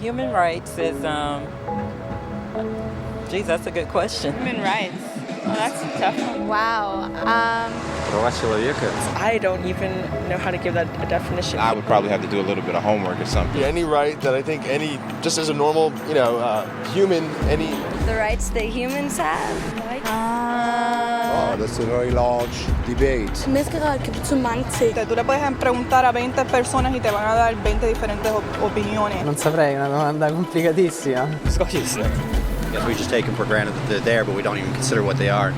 Human rights is, geez, that's a good question. Human rights. Well, that's a tough one. Wow. Права человека. I don't even know how to give that a definition. I would probably have to do a little bit of homework or something. Any right that I think just as a normal, human, any... The rights that humans have. Oh, that's a very large debate. Menneskerettigheder kan betyde mange ting. Tú le puedes preguntar a 20 personas y te van a dar 20 diferentes opiniones. Non saprei, è una domanda complicatissima. Scottish. I guess we just take them for granted that they're there, but we don't even consider what they are.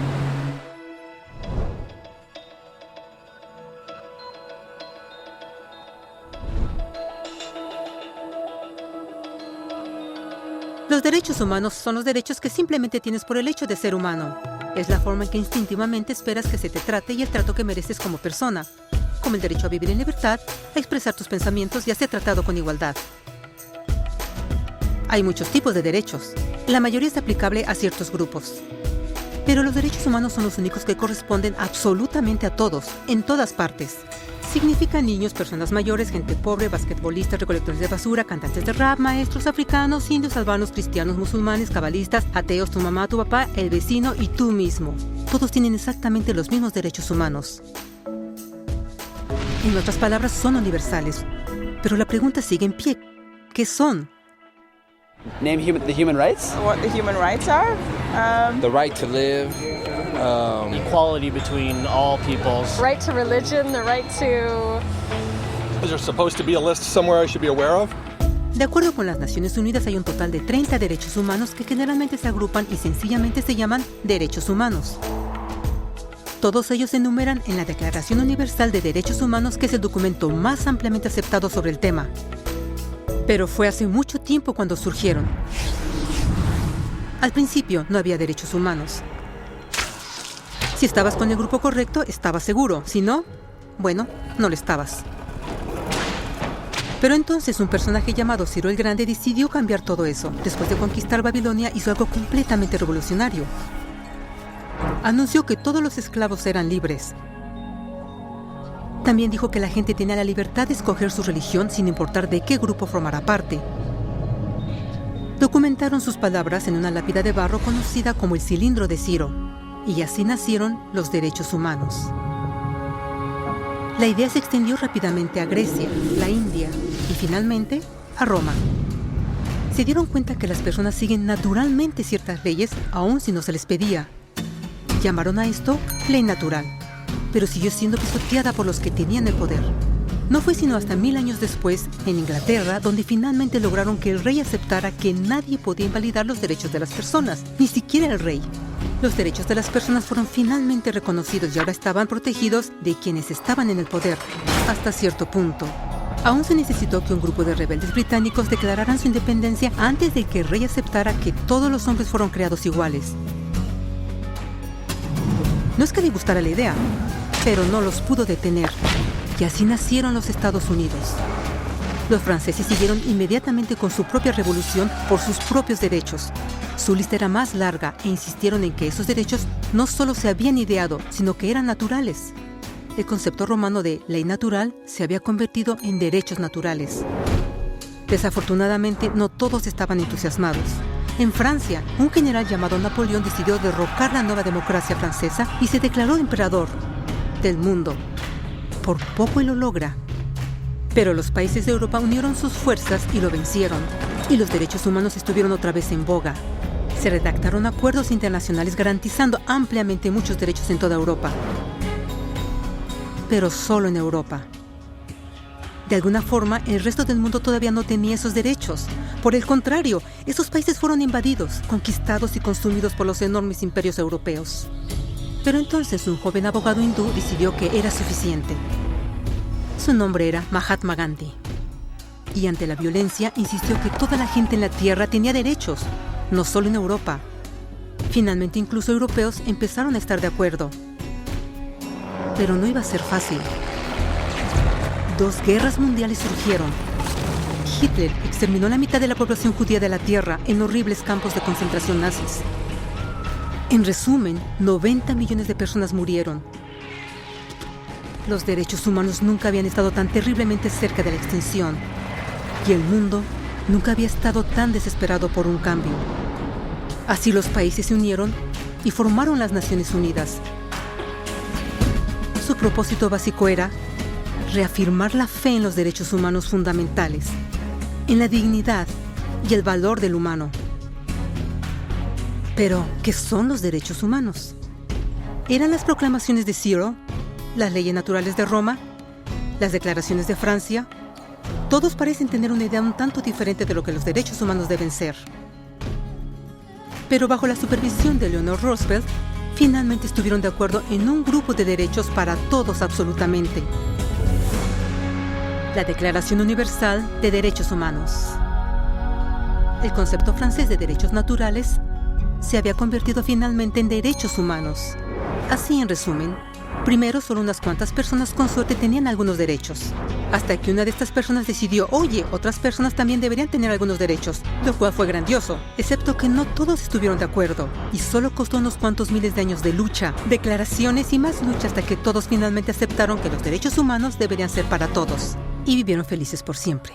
Los derechos humanos son los derechos que simplemente tienes por el hecho de ser humano. Es la forma en que instintivamente esperas que se te trate y el trato que mereces como persona, como el derecho a vivir en libertad, a expresar tus pensamientos y a ser tratado con igualdad. Hay muchos tipos de derechos. La mayoría es aplicable a ciertos grupos. Pero los derechos humanos son los únicos que corresponden absolutamente a todos, en todas partes. Significan niños, personas mayores, gente pobre, basquetbolistas, recolectores de basura, cantantes de rap, maestros africanos, indios, albanos, cristianos, musulmanes, cabalistas, ateos, tu mamá, tu papá, el vecino y tú mismo. Todos tienen exactamente los mismos derechos humanos. En otras palabras, son universales. Pero la pregunta sigue en pie. ¿Qué son? Name the human rights? What the human rights are? The right to live. Equality between all peoples. Right to religion, the right to... Is there supposed to be a list somewhere I should be aware of? De acuerdo con las Naciones Unidas, hay un total de 30 derechos humanos que generalmente se agrupan y sencillamente se llaman derechos humanos. Todos ellos se enumeran en la Declaración Universal de Derechos Humanos, que es el documento más ampliamente aceptado sobre el tema. Pero fue hace mucho tiempo cuando surgieron. Al principio no había derechos humanos. Si estabas con el grupo correcto, estabas seguro. Si no, bueno, no lo estabas. Pero entonces un personaje llamado Ciro el Grande decidió cambiar todo eso. Después de conquistar Babilonia, hizo algo completamente revolucionario. Anunció que todos los esclavos eran libres. También dijo que la gente tenía la libertad de escoger su religión sin importar de qué grupo formara parte. Documentaron sus palabras en una lápida de barro conocida como el Cilindro de Ciro. Y así nacieron los derechos humanos. La idea se extendió rápidamente a Grecia, la India y finalmente a Roma. Se dieron cuenta que las personas siguen naturalmente ciertas leyes aun si no se les pedía. Llamaron a esto ley natural, pero siguió siendo pisoteada por los que tenían el poder. No fue sino hasta 1000 años después, en Inglaterra, donde finalmente lograron que el rey aceptara que nadie podía invalidar los derechos de las personas, ni siquiera el rey. Los derechos de las personas fueron finalmente reconocidos y ahora estaban protegidos de quienes estaban en el poder, hasta cierto punto. Aún se necesitó que un grupo de rebeldes británicos declararan su independencia antes de que el rey aceptara que todos los hombres fueron creados iguales. No es que le gustara la idea, pero no los pudo detener. Y así nacieron los Estados Unidos. Los franceses siguieron inmediatamente con su propia revolución por sus propios derechos. Su lista era más larga e insistieron en que esos derechos no solo se habían ideado, sino que eran naturales. El concepto romano de ley natural se había convertido en derechos naturales. Desafortunadamente, no todos estaban entusiasmados. En Francia, un general llamado Napoleón decidió derrocar la nueva democracia francesa y se declaró emperador del mundo. Por poco y lo logra. Pero los países de Europa unieron sus fuerzas y lo vencieron. Y los derechos humanos estuvieron otra vez en boga. Se redactaron acuerdos internacionales garantizando ampliamente muchos derechos en toda Europa. Pero solo en Europa. De alguna forma, el resto del mundo todavía no tenía esos derechos. Por el contrario, esos países fueron invadidos, conquistados y consumidos por los enormes imperios europeos. Pero entonces un joven abogado hindú decidió que era suficiente. Su nombre era Mahatma Gandhi. Y ante la violencia insistió que toda la gente en la tierra tenía derechos, no solo en Europa. Finalmente incluso europeos empezaron a estar de acuerdo. Pero no iba a ser fácil. 2 guerras mundiales surgieron. Hitler exterminó la mitad de la población judía de la tierra en horribles campos de concentración nazis. En resumen, 90 millones de personas murieron. Los derechos humanos nunca habían estado tan terriblemente cerca de la extinción. Y el mundo nunca había estado tan desesperado por un cambio. Así los países se unieron y formaron las Naciones Unidas. Su propósito básico era reafirmar la fe en los derechos humanos fundamentales, en la dignidad y el valor del humano. Pero, ¿qué son los derechos humanos? ¿Eran las proclamaciones de Zero, las leyes naturales de Roma, las declaraciones de Francia? Todos parecen tener una idea un tanto diferente de lo que los derechos humanos deben ser. Pero bajo la supervisión de Eleanor Roosevelt, finalmente estuvieron de acuerdo en un grupo de derechos para todos absolutamente. La Declaración Universal de Derechos Humanos. El concepto francés de derechos naturales se había convertido finalmente en derechos humanos. Así, en resumen, primero solo unas cuantas personas con suerte tenían algunos derechos, hasta que una de estas personas decidió, oye, otras personas también deberían tener algunos derechos, lo cual fue grandioso, excepto que no todos estuvieron de acuerdo, y solo costó unos cuantos miles de años de lucha, declaraciones y más lucha hasta que todos finalmente aceptaron que los derechos humanos deberían ser para todos, y vivieron felices por siempre.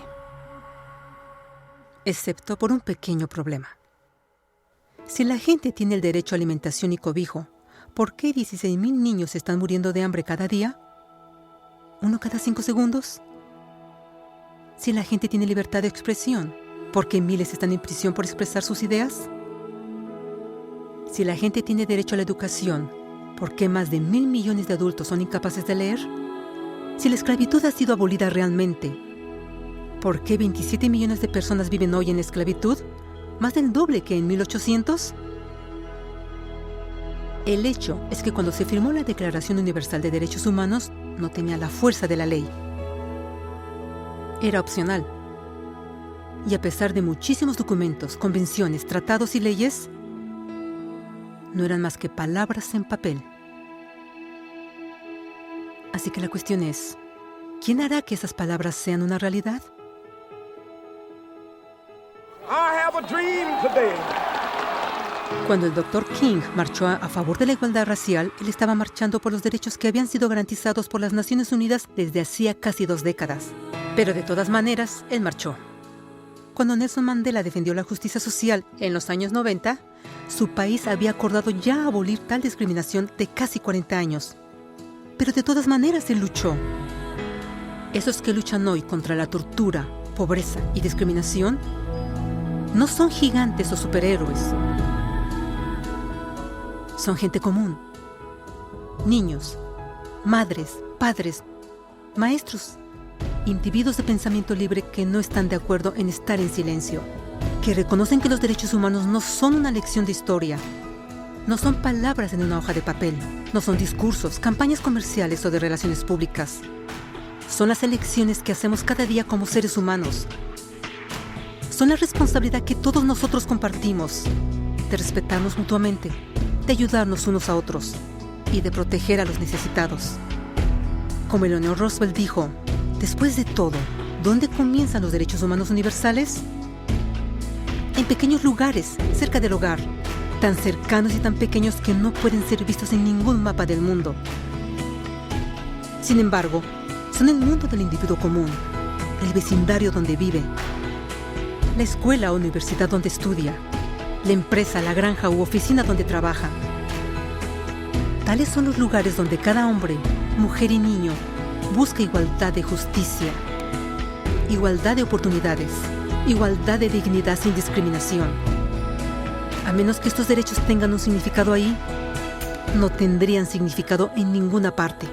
Excepto por un pequeño problema. Si la gente tiene el derecho a alimentación y cobijo, ¿por qué 16,000 niños están muriendo de hambre cada día? ¿Uno cada 5 segundos? Si la gente tiene libertad de expresión, ¿por qué miles están en prisión por expresar sus ideas? Si la gente tiene derecho a la educación, ¿por qué más de 1,000 millones de adultos son incapaces de leer? Si la esclavitud ha sido abolida realmente, ¿por qué 27 millones de personas viven hoy en esclavitud? ¿Más del doble que en 1800? El hecho es que cuando se firmó la Declaración Universal de Derechos Humanos, no tenía la fuerza de la ley. Era opcional. Y a pesar de muchísimos documentos, convenciones, tratados y leyes, no eran más que palabras en papel. Así que la cuestión es, ¿quién hará que esas palabras sean una realidad? Cuando el Dr. King marchó a favor de la igualdad racial, él estaba marchando por los derechos que habían sido garantizados por las Naciones Unidas desde hacía casi 2 décadas. Pero de todas maneras, él marchó. Cuando Nelson Mandela defendió la justicia social en los años 90, su país había acordado ya abolir tal discriminación de casi 40 años. Pero de todas maneras él luchó. Esos que luchan hoy contra la tortura, pobreza y discriminación no son gigantes o superhéroes. Son gente común. Niños, madres, padres, maestros, individuos de pensamiento libre que no están de acuerdo en estar en silencio, que reconocen que los derechos humanos no son una lección de historia, no son palabras en una hoja de papel, no son discursos, campañas comerciales o de relaciones públicas. Son las elecciones que hacemos cada día como seres humanos. Son la responsabilidad que todos nosotros compartimos, de respetarnos mutuamente, de ayudarnos unos a otros y de proteger a los necesitados. Como Eleanor Roosevelt dijo, después de todo, ¿dónde comienzan los derechos humanos universales? En pequeños lugares, cerca del hogar, tan cercanos y tan pequeños que no pueden ser vistos en ningún mapa del mundo. Sin embargo, son el mundo del individuo común, el vecindario donde vive, la escuela o universidad donde estudia, la empresa, la granja u oficina donde trabaja. Tales son los lugares donde cada hombre, mujer y niño busca igualdad de justicia, igualdad de oportunidades, igualdad de dignidad sin discriminación. A menos que estos derechos tengan un significado ahí, no tendrían significado en ninguna parte.